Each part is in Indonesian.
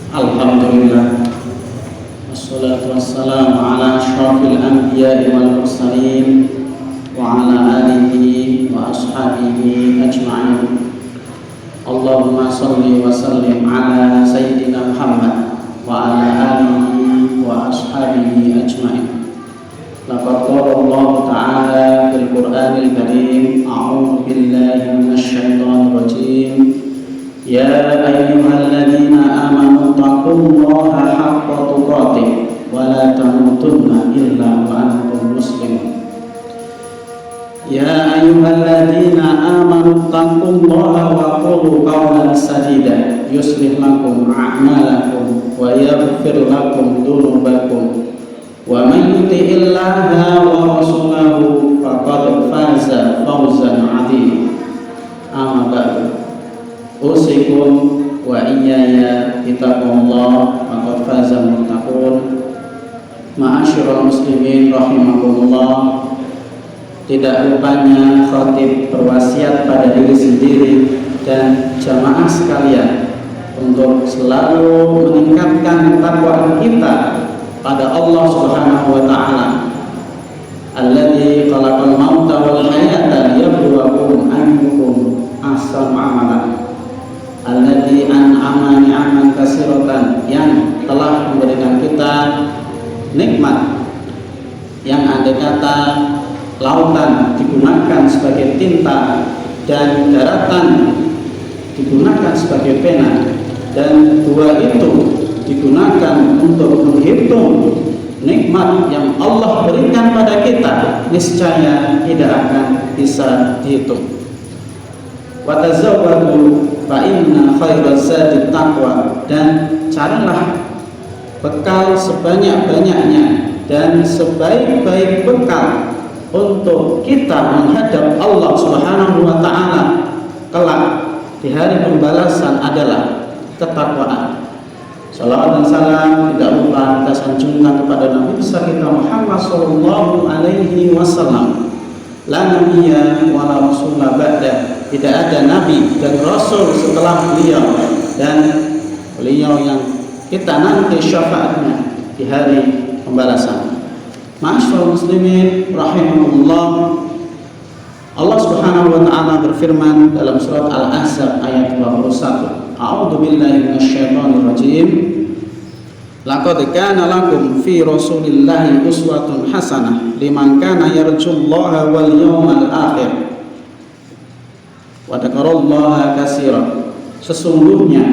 Alhamdulillah, wassalatu wassalamu ala asyrafil anbiya'i wal mursalin wa ala alihi wa ashabihi ajma'in. Allahumma salli wa sallim ala sayyidina Muhammad wa ala alihi wa ashabihi ajma'in. Laqad qala Allah ta'ala fil Qur'anil Karim, a'udzu billahi minasy syaithanir rajim. Ya ayyuhalladzina amanu taqullaha haqqa tuqatih wa la tamutunna illa wa antum muslimun. Ya ayyuhalladzina amanu taqullaha wa qulu qawlan sadida yuslih lakum a'malakum wa yaghfir lakum dhunubakum wa man yuti'illaha wa rasulahu faqad faza fawzan 'azima. Amma ba'du. Usikum wa iyaya bittaqwallah faqad fazal muttaqun. Ma'asyiral muslimin rahimakumullah. Tidak lupanya khatib berwasiat pada diri sendiri dan jamaah sekalian untuk selalu meningkatkan takwa kita pada Allah Subhanahu wa taala. Alladzi khalaqal mauta wal hayata liyabluwakum ayyukum ahsanu amala. Alladzi an'ama ni'aman katsiratan, yang telah memberikan kita nikmat yang andai kata lautan digunakan sebagai tinta dan daratan digunakan sebagai pena, dan dua itu digunakan untuk menghitung nikmat yang Allah berikan pada kita, niscaya tidak akan bisa dihitung. Wa tazawwadu fa inna khairaz zadi taqwa, dan carilah bekal sebanyak-banyaknya dan sebaik-baik bekal untuk kita menghadap Allah Subhanahu wa taala kelak di hari pembalasan adalah ketakwaan. Salawat dan salam tidak lupa kita sanjungkan kepada Nabi besar kita Muhammad sallallahu alaihi wasallam. La nabiyya wa la rasula ba'da. Tidak ada nabi dan rasul setelah beliau, dan beliau yang kita nanti syafaatnya di hari pembalasan. Ma'asyiral muslimin rahimahullah. Allah Subhanahu wa taala berfirman dalam surat Al-Ahzab ayat 21. A'udzu billahi minasyaitonir rajim. Laqad kana lakum fi Rasulillahi uswatun hasanah liman kana yarjullaha wal yawmal akhir wa dzakarallaha katsiran. Sesungguhnya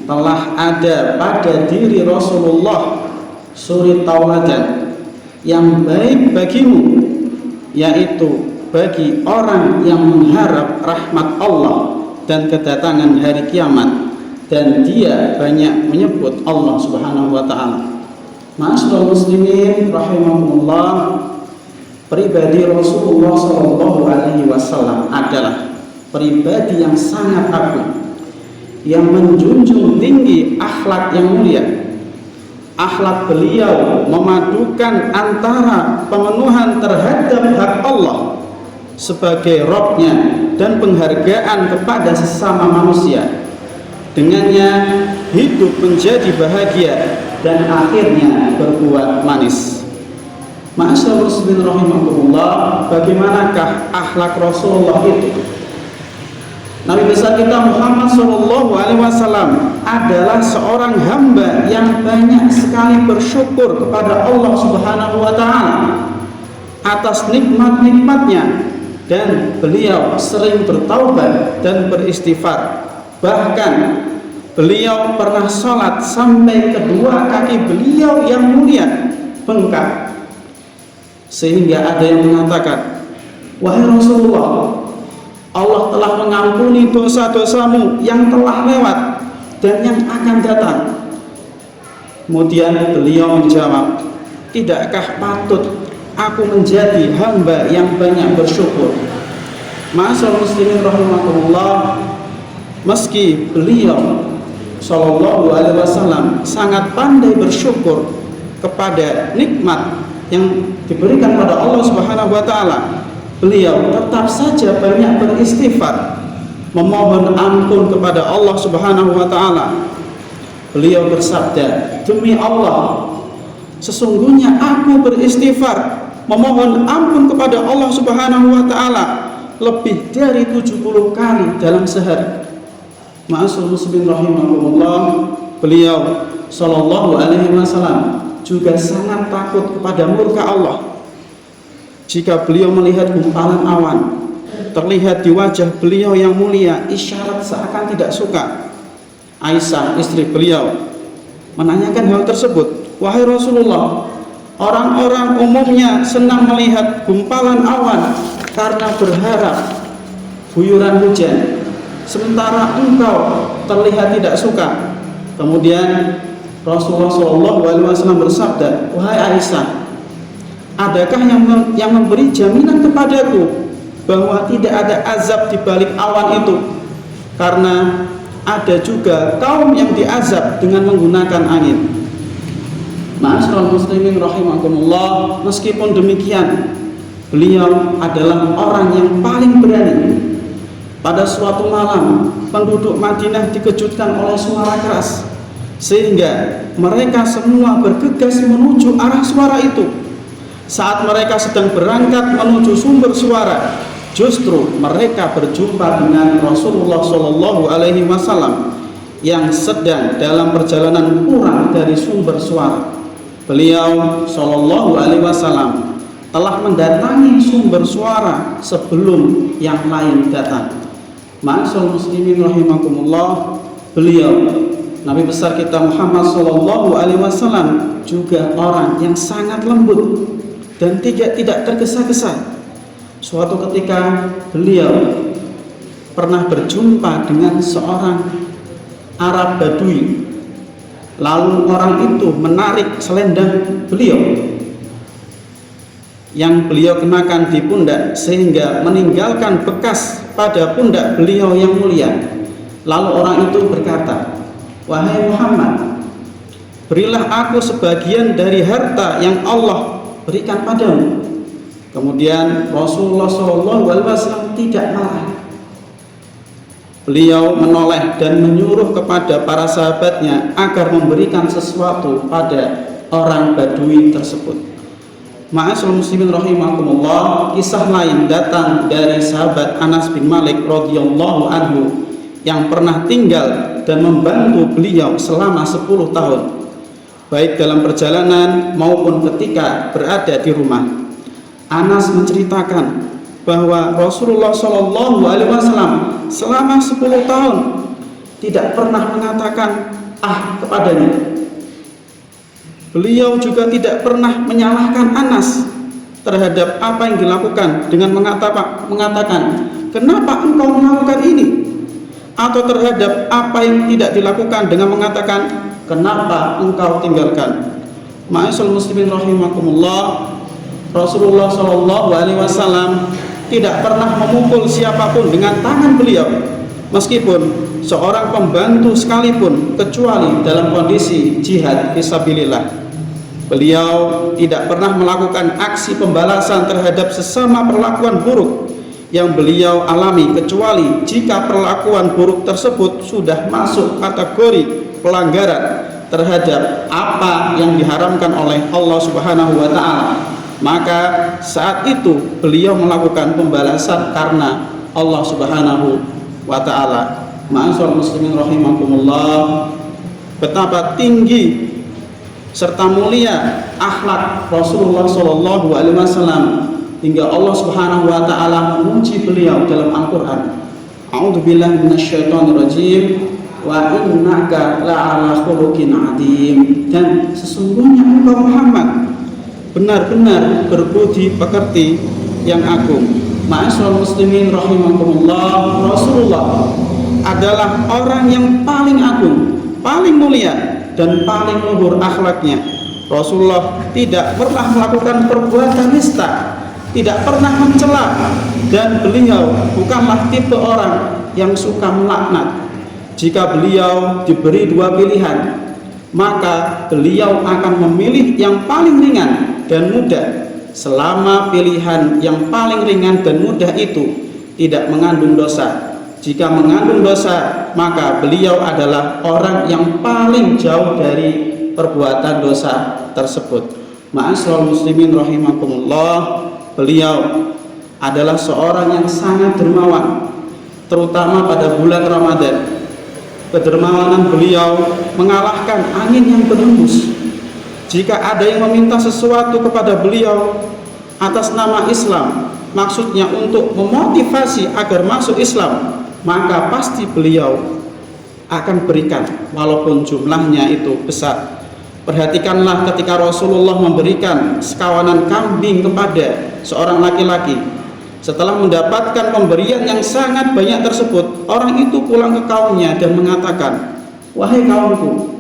telah ada pada diri Rasulullah suri tauladan yang baik bagimu, yaitu bagi orang yang mengharap rahmat Allah dan kedatangan hari kiamat, dan dia banyak menyebut Allah Subhanahu wa taala. Ma'asyiral muslimin rahimakumullah, pribadi Rasulullah sallallahu alaihi wasallam adalah pribadi yang sangat agung, yang menjunjung tinggi akhlak yang mulia. Akhlak beliau memadukan antara pemenuhan terhadap hak Allah sebagai Rabb-nya dan penghargaan kepada sesama manusia. Dengannya hidup menjadi bahagia dan akhirnya berbuat manis. Ma'asyiral muslimin rahimakumullah, bagaimanakah akhlak Rasulullah itu? Nabi besar kita Muhammad SAW adalah seorang hamba yang banyak sekali bersyukur kepada Allah Subhanahu wa taala atas nikmat-nikmatnya, dan beliau sering bertaubat dan beristighfar. Bahkan beliau pernah sholat sampai kedua kaki beliau yang mulia bengkak, sehingga ada yang mengatakan, wahai Rasulullah, Allah telah mengampuni dosa-dosamu yang telah lewat dan yang akan datang. Kemudian beliau menjawab, tidakkah patut aku menjadi hamba yang banyak bersyukur? Ma'asyiral muslimin rahimakumullah, meski beliau sallallahu alaihi wasallam sangat pandai bersyukur kepada nikmat yang diberikan pada Allah Subhanahu wa taala, beliau tetap saja banyak beristighfar, memohon ampun kepada Allah Subhanahu wa taala. Beliau bersabda, demi Allah, sesungguhnya aku beristighfar, memohon ampun kepada Allah Subhanahu wa taala lebih dari 70 kali dalam sehari. Ma'asyiral muslimin rahimakumullah, beliau sallallahu alaihi wasallam juga sangat takut kepada murka Allah. Jika beliau melihat gumpalan awan, terlihat di wajah beliau yang mulia isyarat seakan tidak suka. Aisyah, istri beliau, menanyakan hal tersebut. Wahai Rasulullah, orang-orang umumnya senang melihat gumpalan awan karena berharap guyuran hujan, sementara engkau terlihat tidak suka. Kemudian Rasulullah SAW bersabda, wahai Aisyah, adakah yang memberi jaminan kepadaku bahwa tidak ada azab di balik awan itu? Karena ada juga kaum yang diazab dengan menggunakan angin. Ma'asyiral muslimin rahimakumullah, meskipun demikian, beliau adalah orang yang paling berani. Pada suatu malam, penduduk Madinah dikejutkan oleh suara keras, sehingga mereka semua bergegas menuju arah suara itu. Saat mereka sedang berangkat menuju sumber suara, justru mereka berjumpa dengan Rasulullah Shallallahu Alaihi Wasallam yang sedang dalam perjalanan pulang dari sumber suara. Beliau Shallallahu Alaihi Wasallam telah mendatangi sumber suara sebelum yang lain datang. Ma'asyiral muslimin rahimakumullah, beliau Nabi besar kita Muhammad Shallallahu Alaihi Wasallam juga orang yang sangat lembut dan tidak tergesa-gesa. Suatu ketika beliau pernah berjumpa dengan seorang Arab Badui. Lalu orang itu menarik selendang beliau yang beliau kenakan di pundak, sehingga meninggalkan bekas pada pundak beliau yang mulia. Lalu orang itu berkata, wahai Muhammad, berilah aku sebagian dari harta yang Allah berikan padamu. Kemudian Rasulullah SAW tidak marah. Beliau menoleh dan menyuruh kepada para sahabatnya agar memberikan sesuatu pada orang Badui tersebut. Ma'asyiral muslimin rahimakumullah, kisah lain datang dari sahabat Anas bin Malik radhiyallahu anhu yang pernah tinggal dan membantu beliau selama 10 tahun, baik dalam perjalanan maupun ketika berada di rumah. Anas menceritakan bahwa Rasulullah Shallallahu Alaihi Wasallam selama 10 tahun tidak pernah mengatakan kepadanya. Beliau juga tidak pernah menyalahkan Anas terhadap apa yang dilakukan dengan mengatakan kenapa engkau melakukan ini, atau terhadap apa yang tidak dilakukan dengan mengatakan kenapa engkau tinggalkan. Ma'asyiral muslimin rahimakumullah, Rasulullah Shallallahu Alaihi Wasallam tidak pernah memukul siapapun dengan tangan beliau, meskipun seorang pembantu sekalipun, kecuali dalam kondisi jihad fisabilillah. Beliau tidak pernah melakukan aksi pembalasan terhadap sesama perlakuan buruk yang beliau alami, kecuali jika perlakuan buruk tersebut sudah masuk kategori pelanggaran terhadap apa yang diharamkan oleh Allah Subhanahu wa taala. Maka saat itu beliau melakukan pembalasan karena Allah Subhanahu wa taala. Ma'asyiral muslimin rahimakumullah, betapa tinggi serta mulia akhlak Rasulullah Shallallahu Alaihi Wasallam hingga Allah Subhanahu wa taala memuji beliau dalam Al-Qur'an. A'udzubillahi minasyaitonirrajim, wa innaka la'ala khuluqin 'adzim. Dan sesungguhnya engkau Muhammad benar-benar berbudi pekerti yang agung. Ma'asyiral muslimin rahimakumullah, Rasulullah adalah orang yang paling agung, paling mulia, dan paling luhur akhlaknya. Rasulullah tidak pernah melakukan perbuatan nista, tidak pernah mencela, dan beliau bukanlah tipe orang yang suka melaknat. Jika beliau diberi 2 pilihan, maka beliau akan memilih yang paling ringan dan mudah, selama pilihan yang paling ringan dan mudah itu tidak mengandung dosa. jika mengandung dosa, maka beliau adalah orang yang paling jauh dari perbuatan dosa tersebut. Ma'asyiral muslimin rahimakumullah, beliau adalah seorang yang sangat dermawan, terutama pada bulan Ramadan. Kedermawanan beliau mengalahkan angin yang berhembus. Jika ada yang meminta sesuatu kepada beliau atas nama Islam, maksudnya untuk memotivasi agar masuk Islam, maka pasti beliau akan berikan walaupun jumlahnya itu besar. Perhatikanlah ketika Rasulullah memberikan sekawanan kambing kepada seorang laki-laki. Setelah mendapatkan pemberian yang sangat banyak tersebut, orang itu pulang ke kaumnya dan mengatakan, "Wahai kaumku,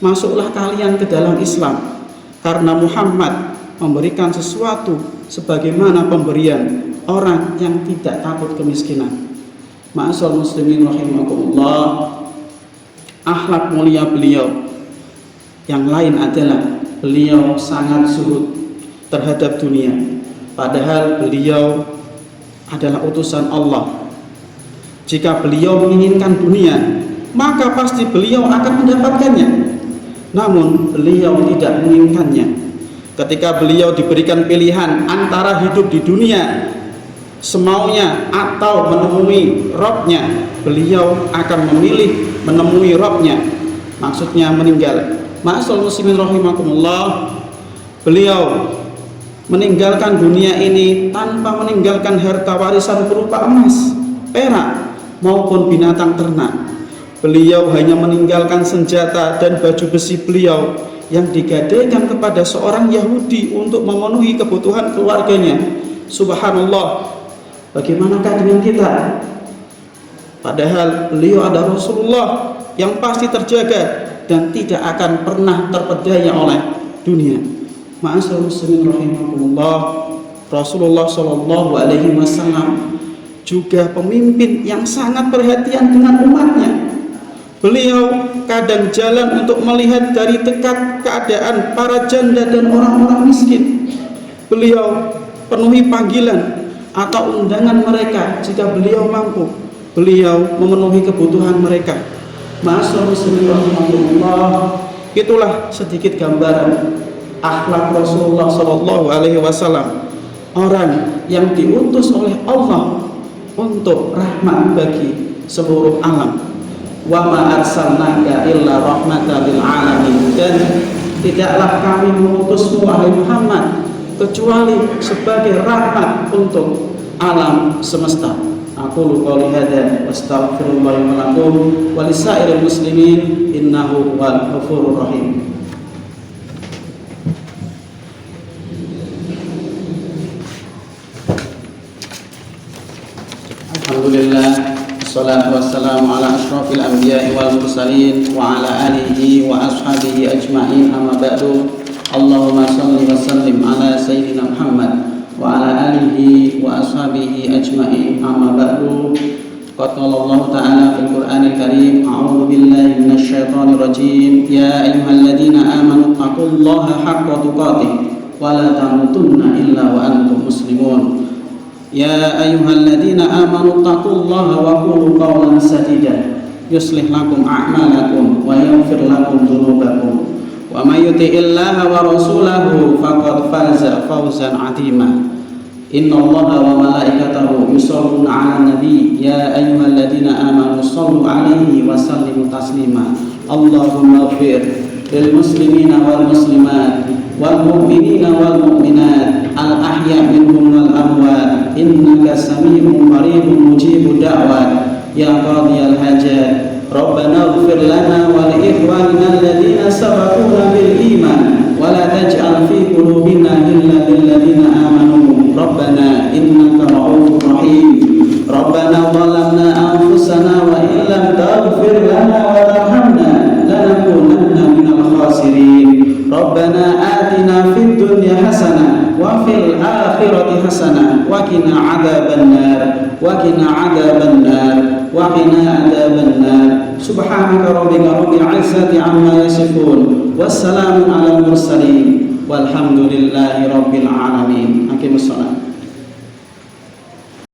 masuklah kalian ke dalam Islam, karena Muhammad memberikan sesuatu sebagaimana pemberian orang yang tidak takut kemiskinan." Ma'asyiral muslimin rahimakumullah, akhlak mulia beliau yang lain adalah beliau sangat zuhud terhadap dunia, padahal beliau adalah utusan Allah. Jika beliau menginginkan dunia, maka pasti beliau akan mendapatkannya. Namun beliau tidak menginginkannya. Ketika beliau diberikan pilihan antara hidup di dunia semaunya atau menemui Rabb-nya, beliau akan memilih menemui Rabb-nya, maksudnya meninggal. Ma'asyiral muslimin rahimakumullah, beliau meninggalkan dunia ini tanpa meninggalkan harta warisan berupa emas, perak maupun binatang ternak. Beliau hanya meninggalkan senjata dan baju besi beliau yang digadaikan kepada seorang Yahudi untuk memenuhi kebutuhan keluarganya. Subhanallah, bagaimanakah dengan kita? Padahal beliau adalah Rasulullah yang pasti terjaga dan tidak akan pernah terpedaya oleh dunia. Ma'asyiral muslimin rahimakumullah, Rasulullah sallallahu alaihi wasallam juga pemimpin yang sangat perhatian dengan umatnya. Beliau kadang jalan untuk melihat dari dekat keadaan para janda dan orang-orang miskin. Beliau penuhi panggilan atau undangan mereka jika beliau mampu. Beliau memenuhi kebutuhan mereka. Ma'asyiral muslimin rahimakumullah, itulah sedikit gambaran akhlak Rasulullah sallallahu alaihi wasallam, orang yang diutus oleh Allah untuk rahmat bagi seluruh alam. Wa ma arsalnaka illa rahmatan lil alamin, dan tidaklah kami mengutusmu wahai Muhammad kecuali sebagai rahmat untuk alam semesta. Aqulu qouli hadza wastaghfirullah li wa lakum wa lisairil muslimin innahu huwal ghafurur rahim. Alhamdulillah, wassalatu wassalamu ala asyrafil anbiya'i wal mursalin wa ala alihi wa ashabihi ajma'in, amma ba'du. Allahumma shalli wa sallim ala sayyidina Muhammad wa ala alihi wa ashabihi ajma'in, amma ba'du. Qad qala Allah ta'ala fil Qur'anil Karim, a'udzu billahi minasy syaithanir rajim, ya ayyuhalladzina amanu taqullaha haqqa tuqatih wa la tamutunna illa wa antum muslimun. Ya ayyuhalladzina amanu taqullaha wa qulu qawlan sadida yuslih lakum a'malakum wa yaghfir lakum dzunubakum wa may yuti'illaha wa rasulahu faqad faza fawzan 'azima. Innallaha wa malaikatahu yusholluna 'alan nabi ya ayyuhalladzina amanu shallu 'alaihi wa sallimu taslima. Allahumma ighfir lil muslimina wal muslimat wal mu'minina wal mu'minat al ahya minhum wal amwat innaka sami'un qaribun mujibud da'wat ya qadiyal hajat. Rabbana ighfir lana wa li ikhwanina alladhina sabaquna bil iman wa la taj'al fi qulubina ghillan lil ladzina amanu rabbana innaka ra'ufur rahim. Rabbana zalamna anfusana wa in lam taghfir lana wa tarhamna lanakunanna minal khasirin. Rabbana atina fid dunya hasanah wa fil akhirati hasanah wa qina adzabannar wa qina adzabannar wa qina adzabannar. Subhanaka rabbika rabbil izzati amma yasifun wassalamun alal mursalin walhamdulillahi rabbil alamin. Aqimus shalah.